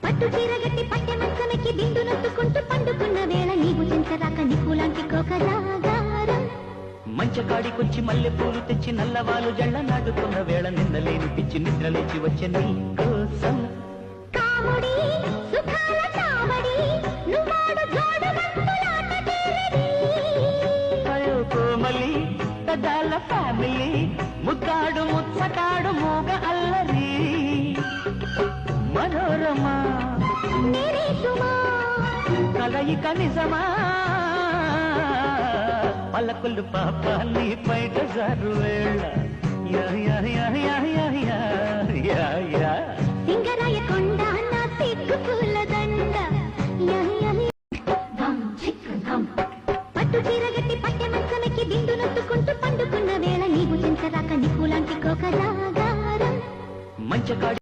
పట్టు చీరగట్టి పట్టె మంచమెక్కి బిందు నొత్తుకుంటూ పండుకున్న వేళ నీవు చెంచరాక నిప్పులాంటి కోకరాగారం మంచకాడికొచ్చి మల్లె పూలు తెచ్చి నల్లవాలు జళ్ళ నాటుకున్న వేళ నిన్నలేని పిచ్చి నిద్రలేచి వచ్చే నీ కోసం కాముడి సుఖాల కామడి నువ్వాడు జోడు బంతులాట తేరడి అయ్యో కోమలి పెద్దాల ఫ్యామిలీ ముద్దాడు ముచ్చటాడు మూగ అల్లరి మనోరమా నిరీసుమా కలయిక నిజమా పలకులు పాపాలి బయట జారు వేళ yeah yeah yeah yeah yeah yeah yeah